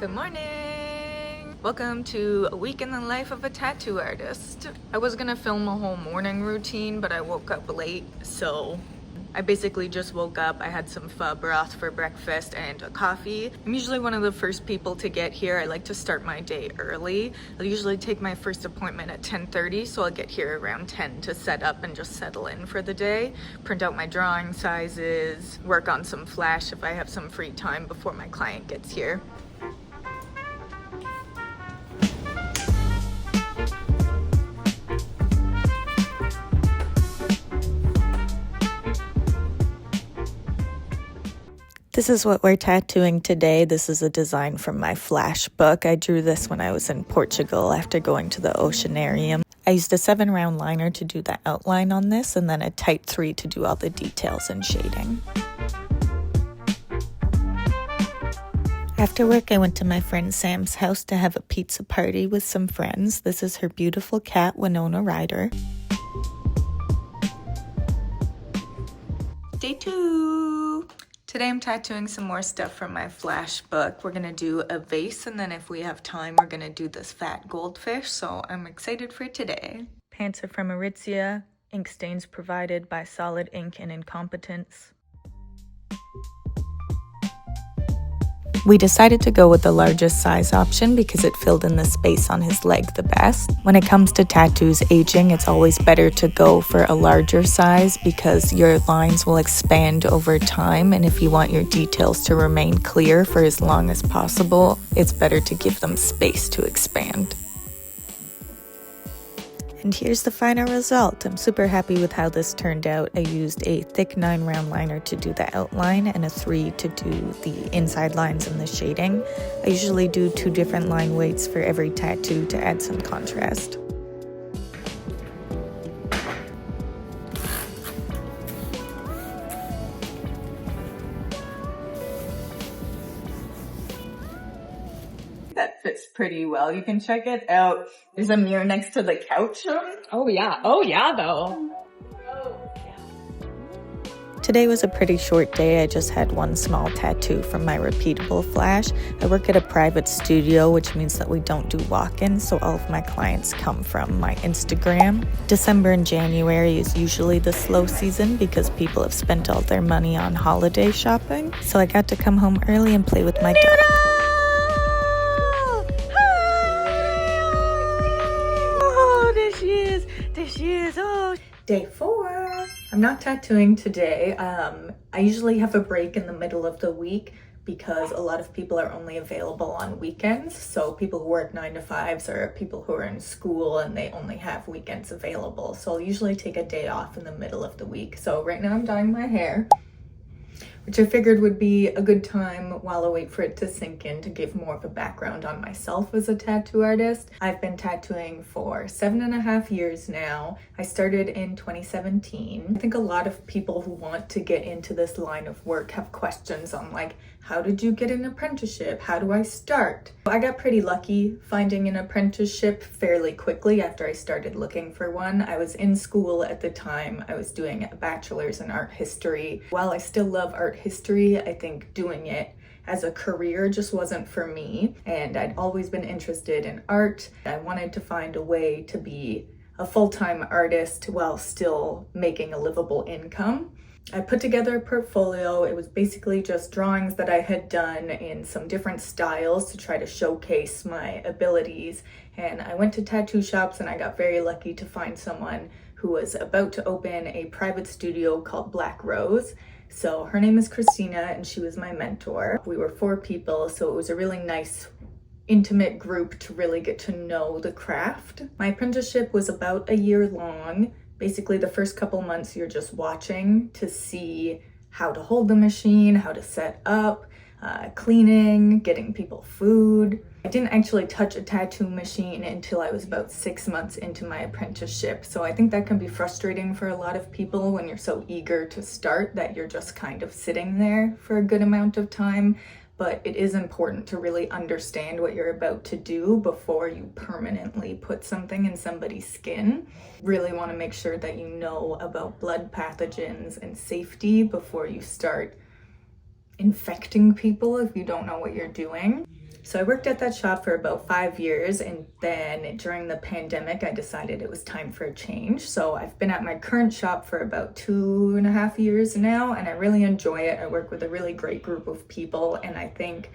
Good morning! Welcome to a week in the life of a tattoo artist. I was gonna film a whole morning routine, but I woke up late, so I basically just woke up. I had some pho broth for breakfast and a coffee. I'm usually one of the first people to get here. I like to start my day early. I'll usually take my first appointment at 10:30, so I'll get here around 10 to set up and just settle in for the day, print out my drawing sizes, work on some flash if I have some free time before my client gets here. This is what we're tattooing today. This is a design from my flash book. I drew this when I was in Portugal after going to the oceanarium. I used a 7-round liner to do the outline on this, and then a tight 3 to do all the details and shading. After work, I went to my friend Sam's house to have a pizza party with some friends. This is her beautiful cat, Winona Ryder. Day 2. Today I'm tattooing some more stuff from my flash book. We're gonna do a vase, and then if we have time, we're gonna do this fat goldfish, so I'm excited for today. Pants are from Aritzia. Ink stains provided by Solid Ink and Incompetence. We decided to go with the largest size option because it filled in the space on his leg the best. When it comes to tattoos aging, it's always better to go for a larger size because your lines will expand over time, and if you want your details to remain clear for as long as possible, it's better to give them space to expand. And here's the final result. I'm super happy with how this turned out. I used a thick 9-round liner to do the outline and a 3 to do the inside lines and the shading. I usually do 2 different line weights for every tattoo to add some contrast. That fits pretty well. You can check it out. There's a mirror next to the couch. Oh yeah though. Today was a pretty short day. I just had one small tattoo from my repeatable flash. I work at a private studio, which means that we don't do walk-ins, so all of my clients come from my Instagram. December and January is usually the slow season because people have spent all their money on holiday shopping. So I got to come home early and play with my dog. There she is. Oh. Day 4. I'm not tattooing today. I usually have a break in the middle of the week because a lot of people are only available on weekends. So people who work 9 to 5s or people who are in school and they only have weekends available. So I'll usually take a day off in the middle of the week. So right now I'm dyeing my hair, which I figured would be a good time while I wait for it to sink in to give more of a background on myself as a tattoo artist. I've been tattooing for 7.5 years now. I started in 2017. I think a lot of people who want to get into this line of work have questions on like, how did you get an apprenticeship? How do I start? I got pretty lucky finding an apprenticeship fairly quickly after I started looking for one. I was in school at the time. I was doing a bachelor's in art history. While I still love art history, I think doing it as a career just wasn't for me. And I'd always been interested in art. I wanted to find a way to be a full-time artist while still making a livable income. I put together a portfolio. It was basically just drawings that I had done in some different styles to try to showcase my abilities. And I went to tattoo shops and I got very lucky to find someone who was about to open a private studio called Black Rose. So her name is Christina and she was my mentor. We were 4 people, so it was a really nice intimate group to really get to know the craft. My apprenticeship was about a year long. Basically, the first couple months you're just watching to see how to hold the machine, how to set up, cleaning, getting people food. I didn't actually touch a tattoo machine until I was about 6 months into my apprenticeship. So I think that can be frustrating for a lot of people when you're so eager to start that you're just kind of sitting there for a good amount of time. But it is important to really understand what you're about to do before you permanently put something in somebody's skin. Really want to make sure that you know about blood pathogens and safety before you start infecting people if you don't know what you're doing. So I worked at that shop for about 5 years, and then during the pandemic, I decided it was time for a change. So I've been at my current shop for about 2.5 years now, and I really enjoy it. I work with a really great group of people, and I think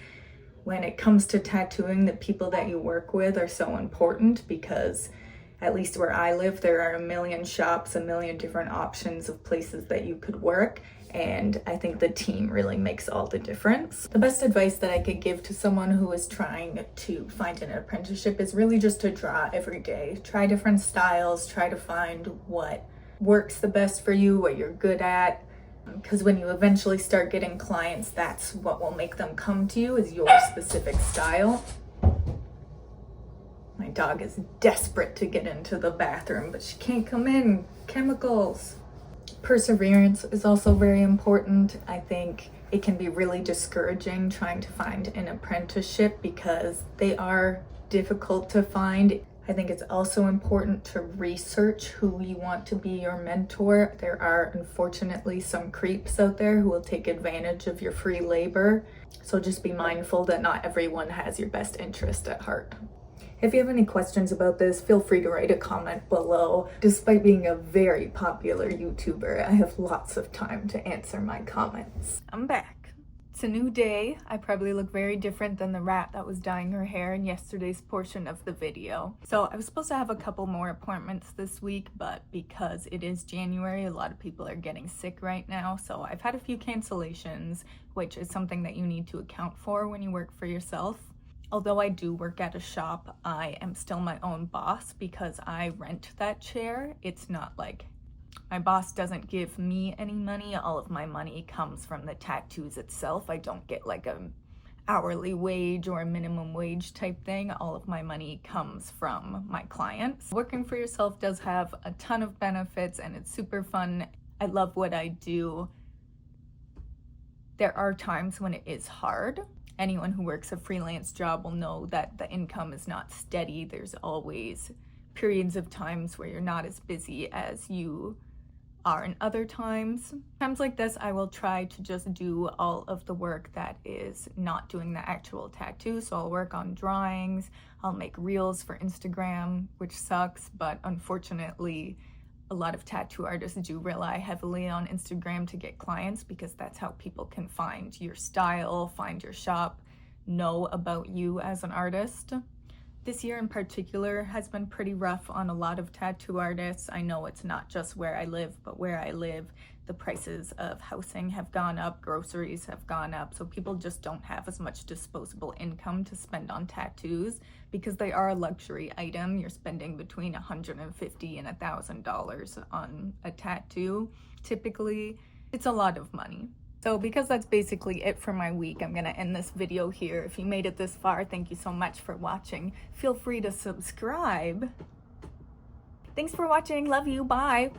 when it comes to tattooing, the people that you work with are so important because at least where I live, there are a million shops, a million different options of places that you could work. And I think the team really makes all the difference. The best advice that I could give to someone who is trying to find an apprenticeship is really just to draw every day. Try different styles, try to find what works the best for you, what you're good at. Because when you eventually start getting clients, that's what will make them come to you, is your specific style. My dog is desperate to get into the bathroom, but she can't come in. Chemicals. Perseverance is also very important. I think it can be really discouraging trying to find an apprenticeship because they are difficult to find. I think it's also important to research who you want to be your mentor. There are unfortunately some creeps out there who will take advantage of your free labor. So just be mindful that not everyone has your best interest at heart. If you have any questions about this, feel free to write a comment below. Despite being a very popular YouTuber, I have lots of time to answer my comments. I'm back. It's a new day. I probably look very different than the rat that was dyeing her hair in yesterday's portion of the video. So I was supposed to have a couple more appointments this week, but because it is January, a lot of people are getting sick right now. So I've had a few cancellations, which is something that you need to account for when you work for yourself. Although I do work at a shop, I am still my own boss because I rent that chair. It's not like my boss doesn't give me any money. All of my money comes from the tattoos itself. I don't get like a hourly wage or a minimum wage type thing. All of my money comes from my clients. Working for yourself does have a ton of benefits and it's super fun. I love what I do. There are times when it is hard. Anyone who works a freelance job will know that the income is not steady. There's always periods of times where you're not as busy as you are in other times. Times like this, I will try to just do all of the work that is not doing the actual tattoo. So I'll work on drawings, I'll make reels for Instagram, which sucks, but unfortunately, a lot of tattoo artists do rely heavily on Instagram to get clients because that's how people can find your style, find your shop, know about you as an artist. This year in particular has been pretty rough on a lot of tattoo artists. I know it's not just where I live, but where I live, the prices of housing have gone up, groceries have gone up, so people just don't have as much disposable income to spend on tattoos because they are a luxury item. You're spending between $150 and $1,000 on a tattoo. Typically, it's a lot of money. So because that's basically it for my week, I'm gonna end this video here. If you made it this far, thank you so much for watching. Feel free to subscribe. Thanks for watching. Love you. Bye.